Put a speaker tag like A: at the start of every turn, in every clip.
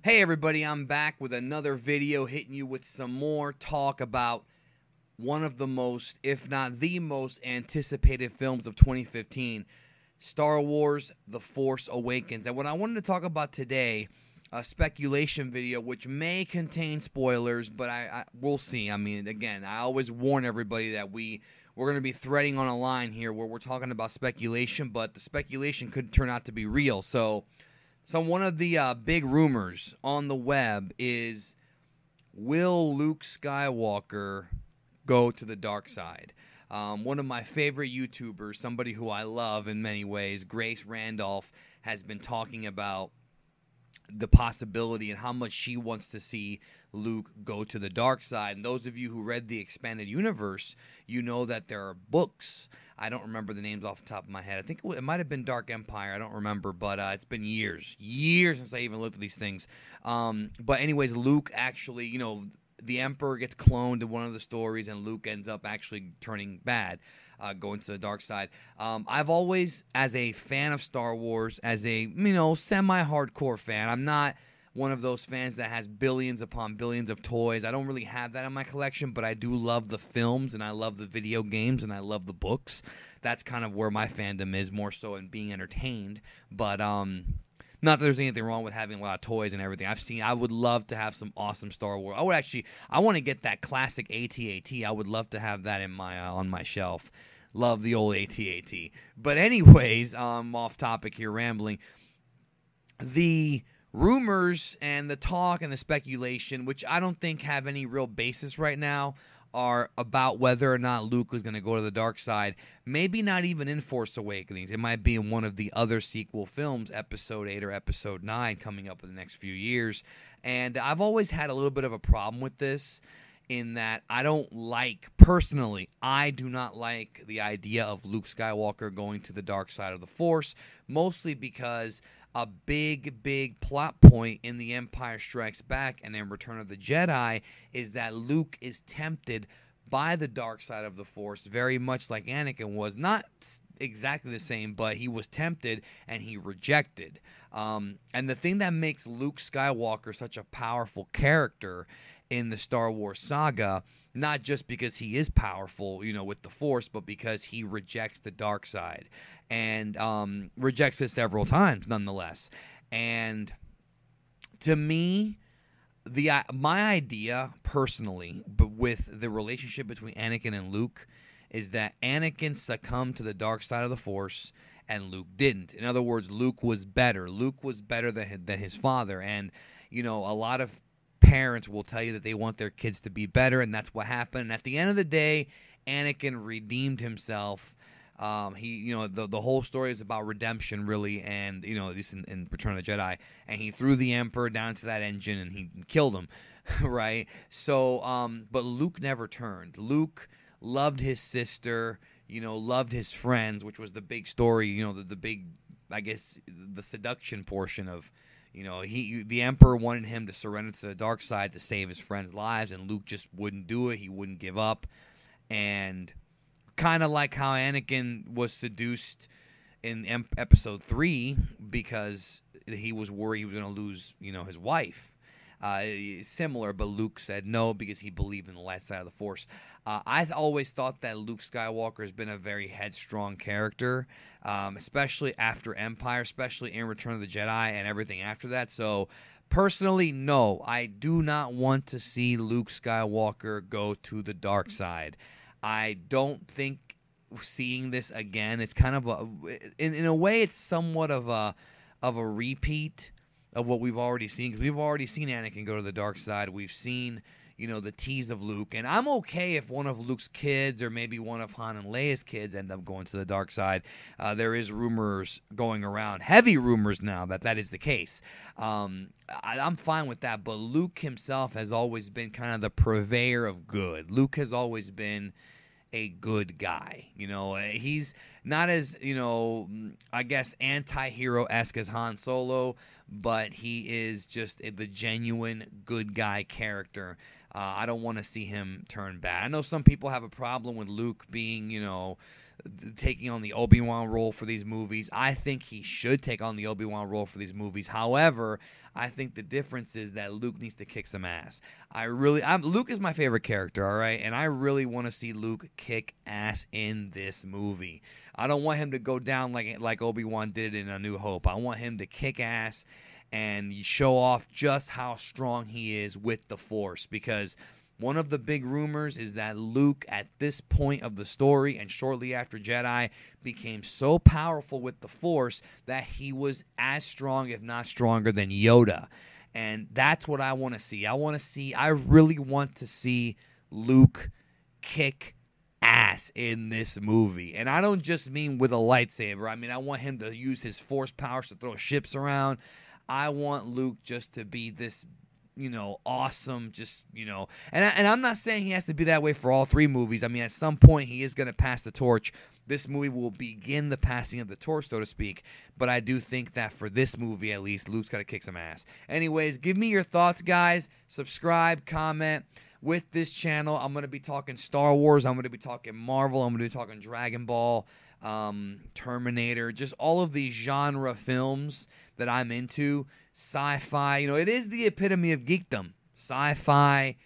A: Hey everybody, I'm back with another video hitting you with some more talk about one of the most, if not the most anticipated films of 2015, Star Wars: The Force Awakens. And what I wanted to talk about today, a speculation video which may contain spoilers, but we'll see. I mean, again, I always warn everybody that we're going to be threading on a line here where we're talking about speculation, but the speculation could turn out to be real. So one of the big rumors on the web is, will Luke Skywalker go to the dark side? One of my favorite YouTubers, somebody who I love in many ways, Grace Randolph, has been talking about the possibility and how much she wants to see Luke go to the dark side. And those of you who read the expanded universe, you know that there are books. I don't remember the names off the top of my head. I think it might have been Dark Empire. I don't remember, but it's been years since I even looked at these things. But anyways, Luke actually, the Emperor gets cloned in one of the stories, and Luke ends up actually turning bad, going to the dark side. I've always, as a fan of Star Wars, as a semi-hardcore fan, I'm not one of those fans that has billions upon billions of toys. I don't really have that in my collection, but I do love the films, and I love the video games, and I love the books. That's kind of where my fandom is, more so in being entertained. But not that there's anything wrong with having a lot of toys and everything. I would love to have some awesome Star Wars. I want to get that classic AT-AT. I would love to have that in my on my shelf. Love the old AT-AT. But anyways, off topic here, rambling. The rumors and the talk and the speculation, which I don't think have any real basis right now, are about whether or not Luke is going to go to the dark side. Maybe not even in Force Awakens. It might be in one of the other sequel films, Episode 8 or Episode 9, coming up in the next few years. And I've always had a little bit of a problem with this, in that I do not like the idea of Luke Skywalker going to the dark side of the Force, mostly because a big plot point in The Empire Strikes Back and in Return of the Jedi is that Luke is tempted by the dark side of the Force, very much like Anakin was. Not exactly the same, but he was tempted and he rejected. And the thing that makes Luke Skywalker such a powerful character in the Star Wars saga, not just because he is powerful, with the Force, but because he rejects the dark side, and rejects it several times nonetheless. And to me, my idea personally, but with the relationship between Anakin and Luke, is that Anakin succumbed to the dark side of the Force and Luke didn't. In other words, Luke was better. Luke was better than his father. And a lot of parents will tell you that they want their kids to be better, and that's what happened. And at the end of the day, Anakin redeemed himself. The whole story is about redemption, really, and at least in Return of the Jedi. And he threw the Emperor down to that engine, and he killed him, right? So, but Luke never turned. Luke loved his sister, loved his friends, which was the big story. The big, I guess, the seduction portion of. The Emperor wanted him to surrender to the dark side to save his friends' lives, and Luke just wouldn't do it. He wouldn't give up. And kind of like how Anakin was seduced in Episode 3 because he was worried he was going to lose, his wife. Similar, but Luke said no because he believed in the light side of the Force. I've always thought that Luke Skywalker has been a very headstrong character, especially after Empire, especially in Return of the Jedi and everything after that. So personally, no, I do not want to see Luke Skywalker go to the dark side. I don't think seeing this again, it's kind of in a way, it's somewhat of a repeat of what we've already seen, because we've already seen Anakin go to the dark side. We've seen, the tease of Luke, and I'm okay if one of Luke's kids or maybe one of Han and Leia's kids end up going to the dark side. There is rumors going around, heavy rumors now, that is the case. I'm fine with that, but Luke himself has always been kind of the purveyor of good. Luke has always been a good guy. He's not as, I guess, anti-hero-esque as Han Solo, but he is just the genuine good guy character. I don't want to see him turn bad. I know some people have a problem with Luke being, taking on the Obi-Wan role for these movies. I think he should take on the Obi-Wan role for these movies. However, I think the difference is that Luke needs to kick some ass. Luke is my favorite character, all right? And I really want to see Luke kick ass in this movie. I don't want him to go down like Obi-Wan did in A New Hope. I want him to kick ass and show off just how strong he is with the Force, because one of the big rumors is that Luke, at this point of the story and shortly after Jedi, became so powerful with the Force that he was as strong, if not stronger, than Yoda. And that's what I want to see. I really want to see Luke kick ass in this movie. And I don't just mean with a lightsaber. I mean, I want him to use his Force powers to throw ships around. I want Luke just to be this, awesome, and I'm not saying he has to be that way for all three movies. I mean, at some point he is going to pass the torch. This movie will begin the passing of the torch, so to speak, but I do think that for this movie, at least, Luke's got to kick some ass. Anyways, give me your thoughts, guys. Subscribe, comment. With this channel, I'm going to be talking Star Wars. I'm going to be talking Marvel. I'm going to be talking Dragon Ball, Terminator, just all of these genre films that I'm into. Sci-fi, it is the epitome of geekdom. Sci-fi,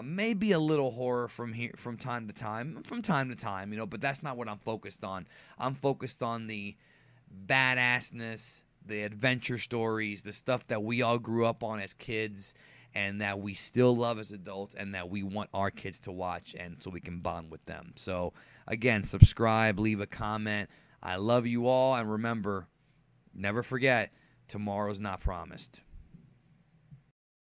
A: maybe a little horror from time to time, but that's not what I'm focused on. I'm focused on the badassness, the adventure stories, the stuff that we all grew up on as kids and that we still love as adults and that we want our kids to watch, and so we can bond with them. So, again, subscribe, leave a comment. I love you all, and remember, never forget, tomorrow's not promised.